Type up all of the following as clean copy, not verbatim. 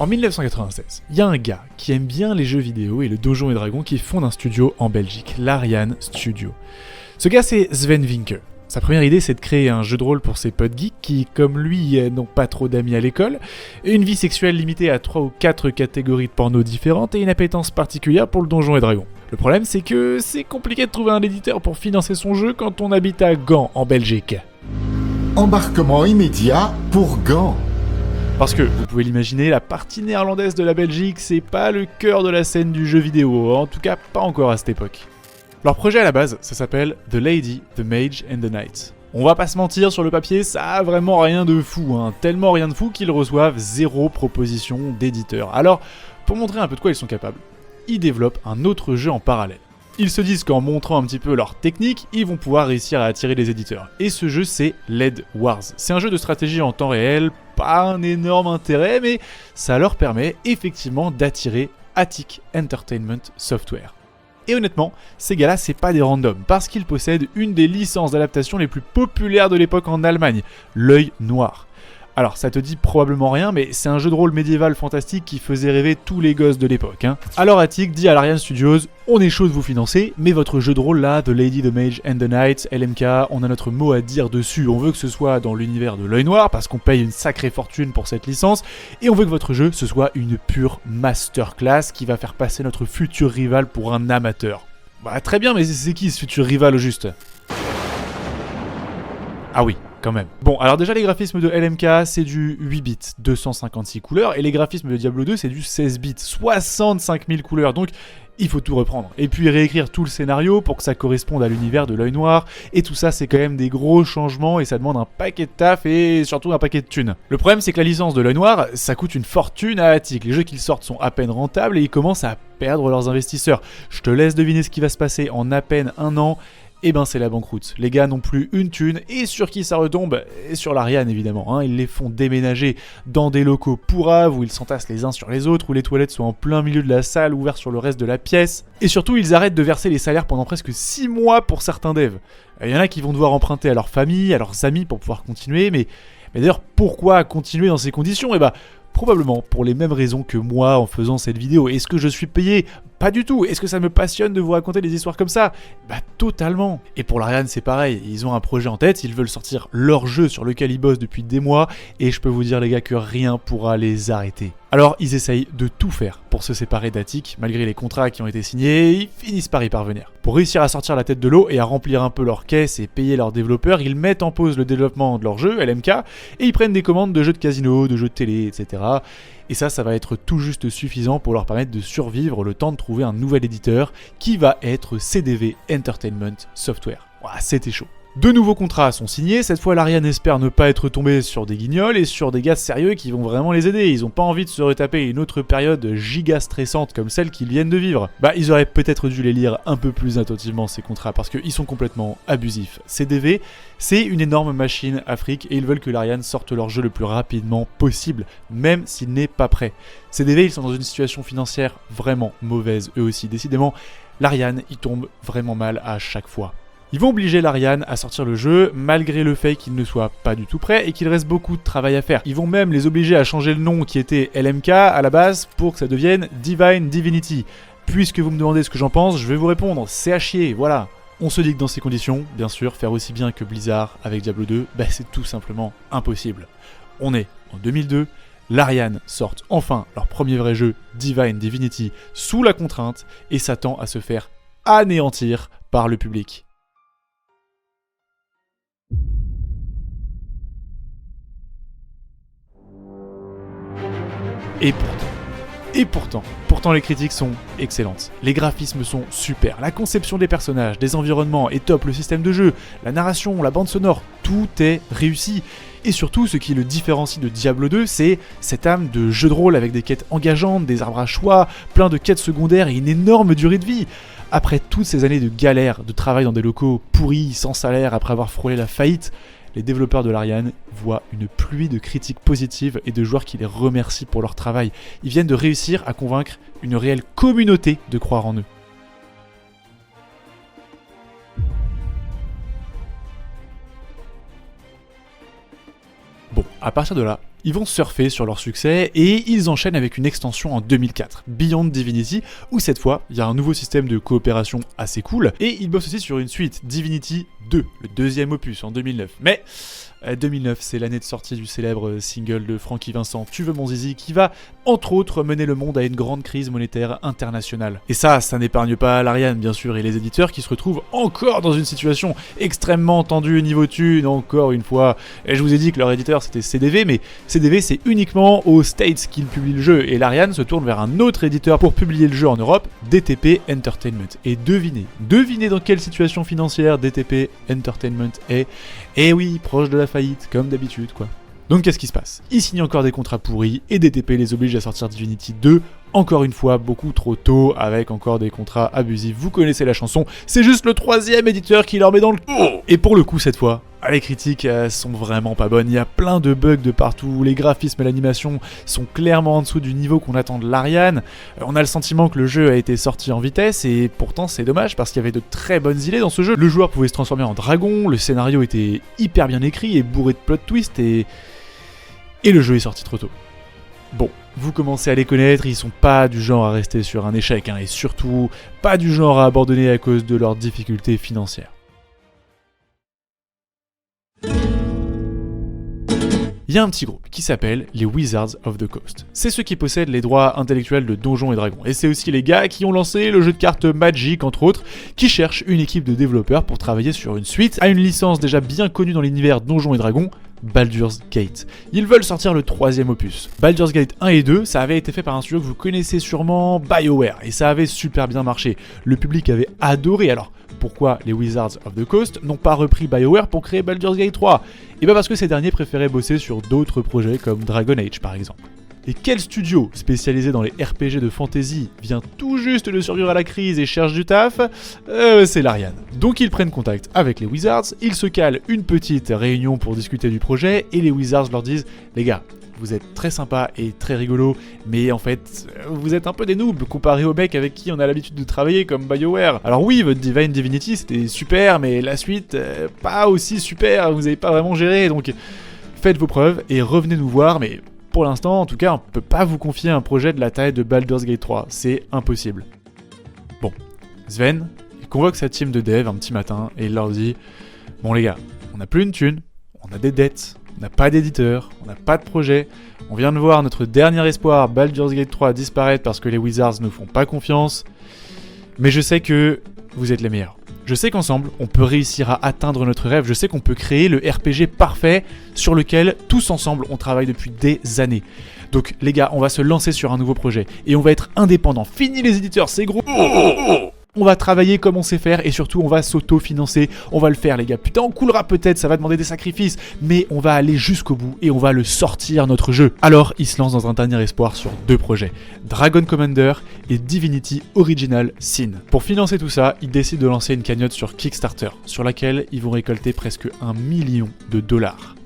En 1996, il y a un gars qui aime bien les jeux vidéo et le Donjons et Dragons qui fonde un studio en Belgique, l'Ariane Studio. Ce gars, c'est Sven Vincke. Sa première idée, c'est de créer un jeu de rôle pour ses potes geeks qui, comme lui, n'ont pas trop d'amis à l'école, une vie sexuelle limitée à 3 ou 4 catégories de porno différentes et une appétence particulière pour le Donjons et Dragons. Le problème, c'est que c'est compliqué de trouver un éditeur pour financer son jeu quand on habite à Gand, en Belgique. Embarquement immédiat pour Gand. Parce que, vous pouvez l'imaginer, la partie néerlandaise de la Belgique, c'est pas le cœur de la scène du jeu vidéo, en tout cas pas encore à cette époque. Leur projet à la base, ça s'appelle The Lady, The Mage and the Knight. On va pas se mentir, sur le papier, ça a vraiment rien de fou, tellement rien de fou qu'ils reçoivent 0 proposition d'éditeur. Alors, pour montrer un peu de quoi ils sont capables, ils développent un autre jeu en parallèle. Ils se disent qu'en montrant un petit peu leur technique, ils vont pouvoir réussir à attirer les éditeurs. Et ce jeu, c'est Lead Wars. C'est un jeu de stratégie en temps réel, pas un énorme intérêt, mais ça leur permet effectivement d'attirer Attic Entertainment Software. Et honnêtement, ces gars-là, c'est pas des randoms, parce qu'ils possèdent une des licences d'adaptation les plus populaires de l'époque en Allemagne, l'œil noir. Alors, ça te dit probablement rien, mais c'est un jeu de rôle médiéval fantastique qui faisait rêver tous les gosses de l'époque. Alors Attic dit à l'Ariane Studios, on est chaud de vous financer, mais votre jeu de rôle là, The Lady, The Mage and the Knight, LMK, on a notre mot à dire dessus. On veut que ce soit dans l'univers de l'œil noir, parce qu'on paye une sacrée fortune pour cette licence, et on veut que votre jeu, ce soit une pure masterclass qui va faire passer notre futur rival pour un amateur. Bah très bien, mais c'est qui ce futur rival au juste ? Ah oui, quand même. Bon, alors déjà les graphismes de LMK, c'est du 8 bits, 256 couleurs, et les graphismes de Diablo 2, c'est du 16 bits, 65 000 couleurs, donc il faut tout reprendre. Et puis réécrire tout le scénario pour que ça corresponde à l'univers de l'œil noir, et tout ça c'est quand même des gros changements, et ça demande un paquet de taf, et surtout un paquet de thunes. Le problème c'est que la licence de l'œil noir, ça coûte une fortune à Attic. Les jeux qu'ils sortent sont à peine rentables, et ils commencent à perdre leurs investisseurs. Je te laisse deviner ce qui va se passer en à peine un an. Et ben c'est la banqueroute. Les gars n'ont plus une thune, et sur qui ça retombe ? Et sur l'Ariane évidemment. Ils les font déménager dans des locaux pourraves où ils s'entassent les uns sur les autres, où les toilettes sont en plein milieu de la salle, ouvertes sur le reste de la pièce. Et surtout, ils arrêtent de verser les salaires pendant presque 6 mois pour certains devs. Il y en a qui vont devoir emprunter à leur famille, à leurs amis pour pouvoir continuer, mais d'ailleurs, pourquoi continuer dans ces conditions ? Probablement pour les mêmes raisons que moi en faisant cette vidéo. Est-ce que je suis payé ? Pas du tout. Est-ce que ça me passionne de vous raconter des histoires comme ça ? Totalement. Et pour l'Ariane, c'est pareil. Ils ont un projet en tête, ils veulent sortir leur jeu sur lequel ils bossent depuis des mois, et je peux vous dire les gars que rien pourra les arrêter. Alors ils essayent de tout faire pour se séparer d'Attic, malgré les contrats qui ont été signés, ils finissent par y parvenir. Pour réussir à sortir la tête de l'eau et à remplir un peu leur caisse et payer leurs développeurs, ils mettent en pause le développement de leur jeu, LMK, et ils prennent des commandes de jeux de casino, de jeux de télé, etc. Et ça va être tout juste suffisant pour leur permettre de survivre le temps de trouver un nouvel éditeur qui va être CDV Entertainment Software. Ouah, c'était chaud. De nouveaux contrats sont signés, cette fois l'Ariane espère ne pas être tombé sur des guignols et sur des gars sérieux qui vont vraiment les aider. Ils ont pas envie de se retaper une autre période giga stressante comme celle qu'ils viennent de vivre. Ils auraient peut-être dû les lire un peu plus attentivement ces contrats parce qu'ils sont complètement abusifs. CDV, c'est une énorme machine Afrique et ils veulent que l'Ariane sorte leur jeu le plus rapidement possible, même s'il n'est pas prêt. CDV, ils sont dans une situation financière vraiment mauvaise eux aussi. Décidément, l'Ariane, il tombe vraiment mal à chaque fois. Ils vont obliger l'Ariane à sortir le jeu, malgré le fait qu'il ne soit pas du tout prêt et qu'il reste beaucoup de travail à faire. Ils vont même les obliger à changer le nom qui était LMK à la base pour que ça devienne Divine Divinity. Puisque vous me demandez ce que j'en pense, je vais vous répondre, c'est à chier, voilà. On se dit que dans ces conditions, bien sûr, faire aussi bien que Blizzard avec Diablo 2, c'est tout simplement impossible. On est en 2002, l'Ariane sortent enfin leur premier vrai jeu, Divine Divinity, sous la contrainte et s'attend à se faire anéantir par le public. Et pourtant les critiques sont excellentes. Les graphismes sont super, la conception des personnages, des environnements est top, le système de jeu, la narration, la bande sonore, tout est réussi. Et surtout, ce qui le différencie de Diablo 2, c'est cette âme de jeu de rôle avec des quêtes engageantes, des arbres à choix, plein de quêtes secondaires et une énorme durée de vie. Après toutes ces années de galère, de travail dans des locaux pourris, sans salaire, après avoir frôlé la faillite, les développeurs de l'Ariane voient une pluie de critiques positives et de joueurs qui les remercient pour leur travail. Ils viennent de réussir à convaincre une réelle communauté de croire en eux. Bon, à partir de là, Ils vont surfer sur leur succès et ils enchaînent avec une extension en 2004, Beyond Divinity, où cette fois, il y a un nouveau système de coopération assez cool, et ils bossent aussi sur une suite, Divinity 2, le deuxième opus en 2009. Mais 2009, c'est l'année de sortie du célèbre single de Francky Vincent, Tu veux mon zizi, qui va, entre autres, mener le monde à une grande crise monétaire internationale. Et ça n'épargne pas l'Ariane, bien sûr, et les éditeurs qui se retrouvent encore dans une situation extrêmement tendue niveau thune, encore une fois. Et je vous ai dit que leur éditeur c'était CDV, mais CDV c'est uniquement aux States qu'ils publient le jeu, et l'Ariane se tourne vers un autre éditeur pour publier le jeu en Europe, DTP Entertainment. Et devinez dans quelle situation financière DTP Entertainment est. Eh oui, proche de la faillite, comme d'habitude quoi. Donc qu'est-ce qui se passe? Ils signent encore des contrats pourris et DTP les oblige à sortir Divinity 2, encore une fois beaucoup trop tôt, avec encore des contrats abusifs. Vous connaissez la chanson, c'est juste le troisième éditeur qui leur met dans le coup. Et pour le coup cette fois, les critiques sont vraiment pas bonnes, il y a plein de bugs de partout, les graphismes et l'animation sont clairement en dessous du niveau qu'on attend de l'Ariane, on a le sentiment que le jeu a été sorti en vitesse et pourtant c'est dommage parce qu'il y avait de très bonnes idées dans ce jeu. Le joueur pouvait se transformer en dragon, le scénario était hyper bien écrit et bourré de plot twists et le jeu est sorti trop tôt. Bon, vous commencez à les connaître, ils sont pas du genre à rester sur un échec, et surtout pas du genre à abandonner à cause de leurs difficultés financières. Il y a un petit groupe qui s'appelle les Wizards of the Coast. C'est ceux qui possèdent les droits intellectuels de Donjons et Dragons. Et c'est aussi les gars qui ont lancé le jeu de cartes Magic, entre autres, qui cherchent une équipe de développeurs pour travailler sur une suite à une licence déjà bien connue dans l'univers Donjons et Dragons, Baldur's Gate. Ils veulent sortir le troisième opus. Baldur's Gate 1 et 2, ça avait été fait par un studio que vous connaissez sûrement, BioWare, et ça avait super bien marché. Le public avait adoré. Alors, pourquoi les Wizards of the Coast n'ont pas repris BioWare pour créer Baldur's Gate 3? Et bien parce que ces derniers préféraient bosser sur d'autres projets comme Dragon Age par exemple. Et quel studio spécialisé dans les RPG de fantasy vient tout juste de survivre à la crise et cherche du taf? C'est l'Ariane. Donc ils prennent contact avec les Wizards, ils se calent une petite réunion pour discuter du projet et les Wizards leur disent « Les gars, vous êtes très sympas et très rigolos, mais en fait, vous êtes un peu des noobs comparés aux mecs avec qui on a l'habitude de travailler comme BioWare. Alors oui, votre Divine Divinity c'était super, mais la suite, pas aussi super, vous avez pas vraiment géré, donc faites vos preuves et revenez nous voir, mais... Pour l'instant, en tout cas, on peut pas vous confier un projet de la taille de Baldur's Gate 3, c'est impossible. Bon, Sven, il convoque sa team de dev un petit matin et il leur dit « Bon les gars, on n'a plus une thune, on a des dettes, on n'a pas d'éditeur, on n'a pas de projet, on vient de voir notre dernier espoir, Baldur's Gate 3, disparaître parce que les Wizards ne font pas confiance, mais je sais que vous êtes les meilleurs. Je sais qu'ensemble, on peut réussir à atteindre notre rêve, je sais qu'on peut créer le RPG parfait sur lequel, tous ensemble, on travaille depuis des années. Donc les gars, on va se lancer sur un nouveau projet, et on va être indépendants. Fini les éditeurs, c'est gros. On va travailler comme on sait faire, et surtout on va s'auto-financer, on va le faire les gars. Putain, on coulera peut-être, ça va demander des sacrifices, mais on va aller jusqu'au bout, et on va le sortir notre jeu. Alors, ils se lancent dans un dernier espoir sur deux projets, Dragon Commander et Divinity Original Sin. Pour financer tout ça, ils décident de lancer une cagnotte sur Kickstarter, sur laquelle ils vont récolter presque $1 million.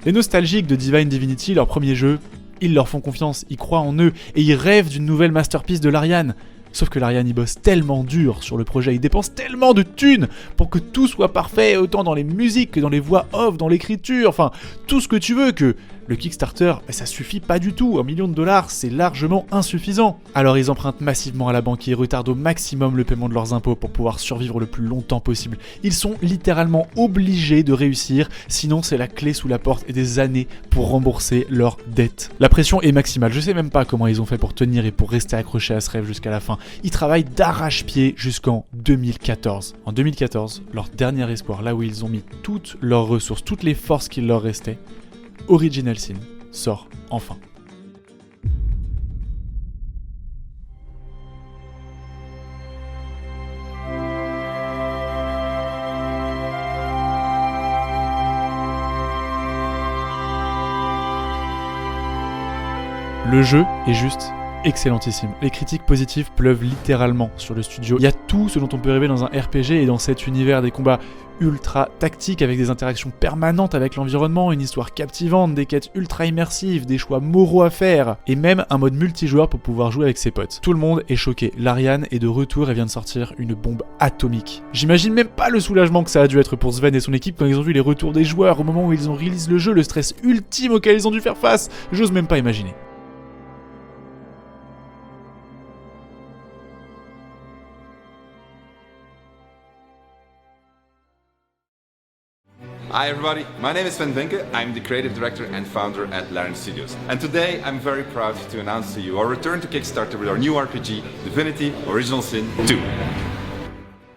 Les nostalgiques de Divine Divinity, leur premier jeu, ils leur font confiance, ils croient en eux, et ils rêvent d'une nouvelle masterpiece de l'Ariane. Sauf que l'Ariane y bosse tellement dur sur le projet, il dépense tellement de thunes pour que tout soit parfait, autant dans les musiques que dans les voix off, dans l'écriture, enfin tout ce que tu veux, que le Kickstarter, ça suffit pas du tout, $1 million, c'est largement insuffisant. Alors ils empruntent massivement à la banque et retardent au maximum le paiement de leurs impôts pour pouvoir survivre le plus longtemps possible. Ils sont littéralement obligés de réussir, sinon c'est la clé sous la porte et des années pour rembourser leurs dettes. La pression est maximale, je sais même pas comment ils ont fait pour tenir et pour rester accrochés à ce rêve jusqu'à la fin. Ils travaillent d'arrache-pied jusqu'en 2014. En 2014, leur dernier espoir, là où ils ont mis toutes leurs ressources, toutes les forces qu'il leur restait, Original Sin sort enfin. Le jeu est juste excellentissime. Les critiques positives pleuvent littéralement sur le studio. Il y a tout ce dont on peut rêver dans un RPG et dans cet univers des combats ultra tactiques avec des interactions permanentes avec l'environnement, une histoire captivante, des quêtes ultra immersives, des choix moraux à faire et même un mode multijoueur pour pouvoir jouer avec ses potes. Tout le monde est choqué. Larian est de retour et vient de sortir une bombe atomique. J'imagine même pas le soulagement que ça a dû être pour Sven et son équipe quand ils ont vu les retours des joueurs au moment où ils ont release le jeu, le stress ultime auquel ils ont dû faire face. J'ose même pas imaginer. Hi everybody, my name is Sven Vinke, I'm the creative director and founder at Larian Studios. And today I'm very proud to announce to you our return to Kickstarter with our new RPG, Divinity Original Sin 2.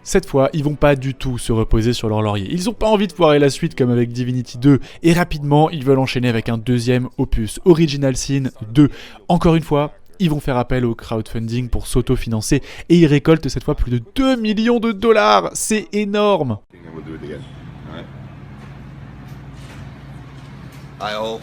Cette fois, ils vont pas du tout se reposer sur leur laurier. Ils ont pas envie de foirer la suite comme avec Divinity 2, et rapidement, ils veulent enchaîner avec un deuxième opus, Original Sin 2. Encore une fois, ils vont faire appel au crowdfunding pour s'auto-financer, et ils récoltent cette fois plus de 2 millions de $. C'est énorme! Hi all,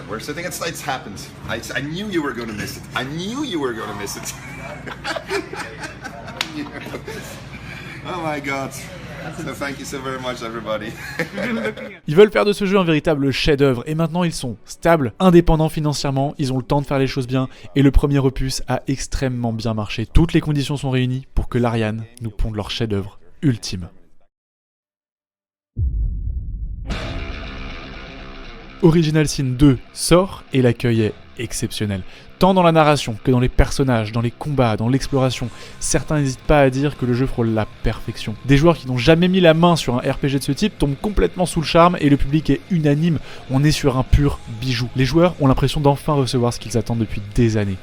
we're sitting at It's happened. I knew you were going to miss it. I knew you were going to miss it. Oh my god. So thank you so very much everybody. Ils veulent faire de ce jeu un véritable chef-d'œuvre et maintenant ils sont stables, indépendants financièrement, ils ont le temps de faire les choses bien et le premier opus a extrêmement bien marché. Toutes les conditions sont réunies pour que Larian nous ponde leur chef-d'œuvre ultime. Original Sin 2 sort et l'accueil est exceptionnel. Tant dans la narration que dans les personnages, dans les combats, dans l'exploration. Certains n'hésitent pas à dire que le jeu frôle la perfection. Des joueurs qui n'ont jamais mis la main sur un RPG de ce type tombent complètement sous le charme et le public est unanime. On est sur un pur bijou. Les joueurs ont l'impression d'enfin recevoir ce qu'ils attendent depuis des années.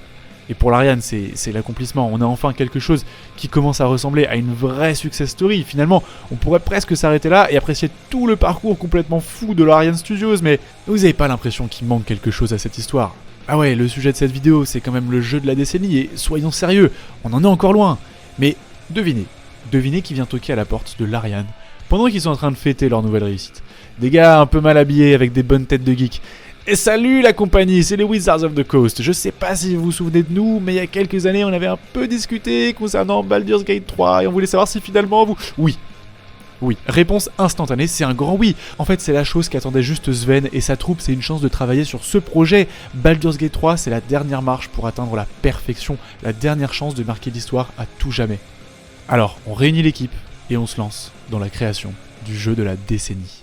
Et pour Larian, c'est l'accomplissement. On a enfin quelque chose qui commence à ressembler à une vraie success story. Finalement, on pourrait presque s'arrêter là et apprécier tout le parcours complètement fou de Larian Studios, mais vous n'avez pas l'impression qu'il manque quelque chose à cette histoire. Ah ouais, le sujet de cette vidéo, c'est quand même le jeu de la décennie, et soyons sérieux, on en est encore loin. Mais devinez qui vient toquer à la porte de Larian, pendant qu'ils sont en train de fêter leur nouvelle réussite. Des gars un peu mal habillés avec des bonnes têtes de geeks. Et salut la compagnie, c'est les Wizards of the Coast. Je sais pas si vous vous souvenez de nous, mais il y a quelques années, on avait un peu discuté concernant Baldur's Gate 3 et on voulait savoir si finalement vous... Oui. Réponse instantanée, c'est un grand oui. En fait, c'est la chose qu'attendait juste Sven et sa troupe, c'est une chance de travailler sur ce projet. Baldur's Gate 3, c'est la dernière marche pour atteindre la perfection, la dernière chance de marquer l'histoire à tout jamais. Alors, on réunit l'équipe et on se lance dans la création du jeu de la décennie.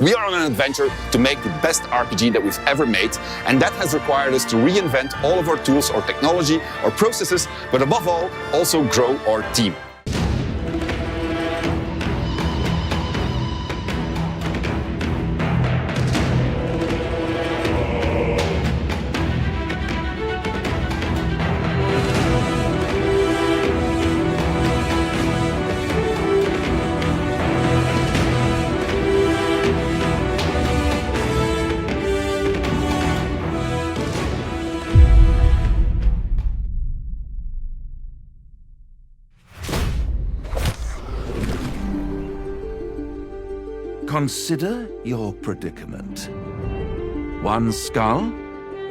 We are on an adventure to make the best RPG that we've ever made, and that has required us to reinvent all of our tools, our technology, our processes, but above all, also grow our team. Consider your predicament. One skull,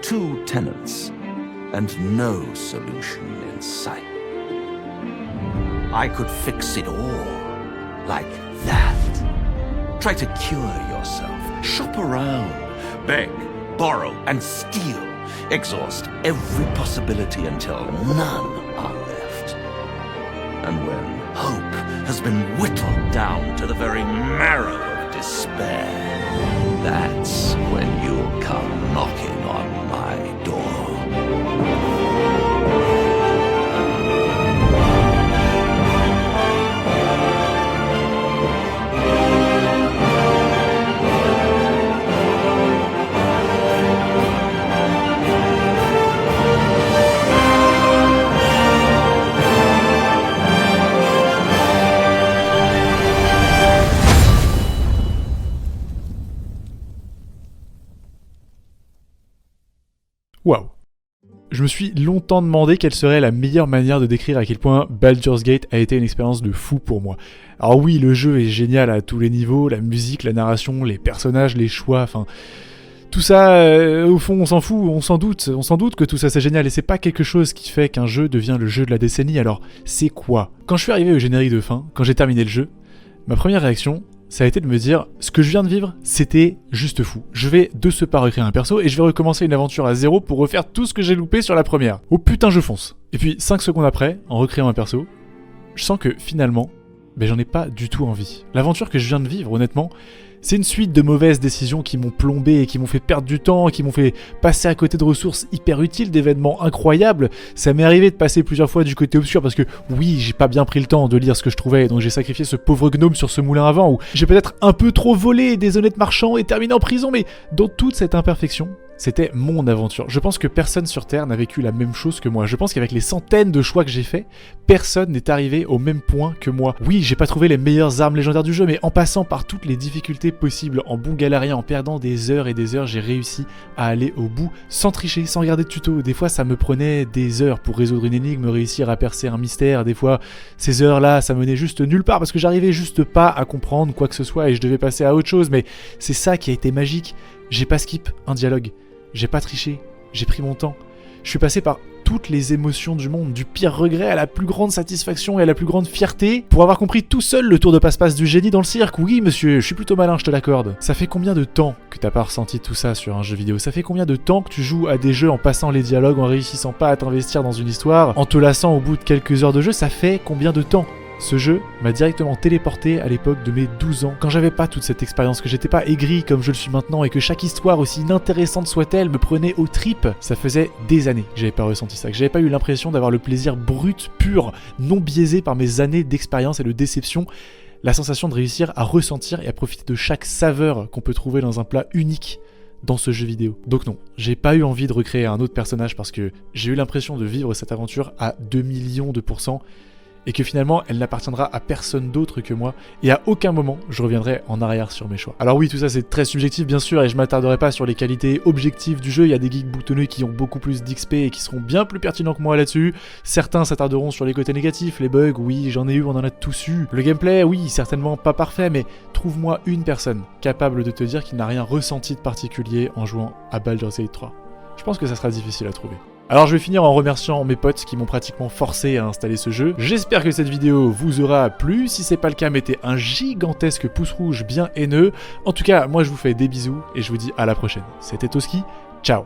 two tenants, and no solution in sight. I could fix it all, like that. Try to cure yourself, shop around, beg, borrow, and steal. Exhaust every possibility until none are left. And when hope has been whittled down to the very marrow of despair, that's when you'll come knocking on my door. Waouh. Je me suis longtemps demandé quelle serait la meilleure manière de décrire à quel point Baldur's Gate a été une expérience de fou pour moi. Alors oui, le jeu est génial à tous les niveaux, la musique, la narration, les personnages, les choix, enfin... Tout ça, au fond, on s'en fout, on s'en doute que tout ça c'est génial et c'est pas quelque chose qui fait qu'un jeu devient le jeu de la décennie. Alors, c'est quoi? Quand je suis arrivé au générique de fin, quand j'ai terminé le jeu, ma première réaction, ça a été de me dire, ce que je viens de vivre, c'était juste fou. Je vais de ce pas recréer un perso et je vais recommencer une aventure à zéro pour refaire tout ce que j'ai loupé sur la première. Oh putain, je fonce. Et puis 5 secondes après, en recréant un perso, je sens que finalement, j'en ai pas du tout envie. L'aventure que je viens de vivre, honnêtement, c'est une suite de mauvaises décisions qui m'ont plombé et qui m'ont fait perdre du temps, qui m'ont fait passer à côté de ressources hyper utiles, d'événements incroyables. Ça m'est arrivé de passer plusieurs fois du côté obscur parce que oui, j'ai pas bien pris le temps de lire ce que je trouvais, donc j'ai sacrifié ce pauvre gnome sur ce moulin à vent, ou j'ai peut-être un peu trop volé des honnêtes marchands et terminé en prison, mais dans toute cette imperfection, c'était mon aventure. Je pense que personne sur Terre n'a vécu la même chose que moi. Je pense qu'avec les centaines de choix que j'ai faits, personne n'est arrivé au même point que moi. Oui, j'ai pas trouvé les meilleures armes légendaires du jeu, mais en passant par toutes les difficultés possibles, en bon galérien, en perdant des heures et des heures, j'ai réussi à aller au bout, sans tricher, sans regarder de tuto. Des fois, ça me prenait des heures pour résoudre une énigme, réussir à percer un mystère. Des fois, ces heures-là, ça menait juste nulle part, parce que j'arrivais juste pas à comprendre quoi que ce soit, et je devais passer à autre chose. Mais c'est ça qui a été magique. J'ai pas skip un dialogue. J'ai pas triché, j'ai pris mon temps. Je suis passé par toutes les émotions du monde, du pire regret à la plus grande satisfaction et à la plus grande fierté, pour avoir compris tout seul le tour de passe-passe du génie dans le cirque. Oui monsieur, je suis plutôt malin, je te l'accorde. Ça fait combien de temps que t'as pas ressenti tout ça sur un jeu vidéo? Ça fait combien de temps que tu joues à des jeux en passant les dialogues, en réussissant pas à t'investir dans une histoire, en te lassant au bout de quelques heures de jeu? Ça fait combien de temps? Ce jeu m'a directement téléporté à l'époque de mes 12 ans, quand j'avais pas toute cette expérience, que j'étais pas aigri comme je le suis maintenant et que chaque histoire, aussi inintéressante soit-elle, me prenait aux tripes. Ça faisait des années que j'avais pas ressenti ça, que j'avais pas eu l'impression d'avoir le plaisir brut, pur, non biaisé par mes années d'expérience et de déception, la sensation de réussir à ressentir et à profiter de chaque saveur qu'on peut trouver dans un plat unique dans ce jeu vidéo. Donc non, j'ai pas eu envie de recréer un autre personnage parce que j'ai eu l'impression de vivre cette aventure à 2 millions de %, et que finalement elle n'appartiendra à personne d'autre que moi, et à aucun moment je reviendrai en arrière sur mes choix. Alors oui, tout ça c'est très subjectif bien sûr, et je m'attarderai pas sur les qualités objectives du jeu. Il y a des geeks boutonneux qui ont beaucoup plus d'XP et qui seront bien plus pertinents que moi là-dessus. Certains s'attarderont sur les côtés négatifs, les bugs, oui j'en ai eu, on en a tous eu. Le gameplay, oui certainement pas parfait, mais trouve-moi une personne capable de te dire qu'il n'a rien ressenti de particulier en jouant à Baldur's Gate 3. Je pense que ça sera difficile à trouver. Alors je vais finir en remerciant mes potes qui m'ont pratiquement forcé à installer ce jeu. J'espère que cette vidéo vous aura plu. Si c'est pas le cas, mettez un gigantesque pouce rouge bien haineux. En tout cas, moi je vous fais des bisous et je vous dis à la prochaine. C'était Toski, ciao.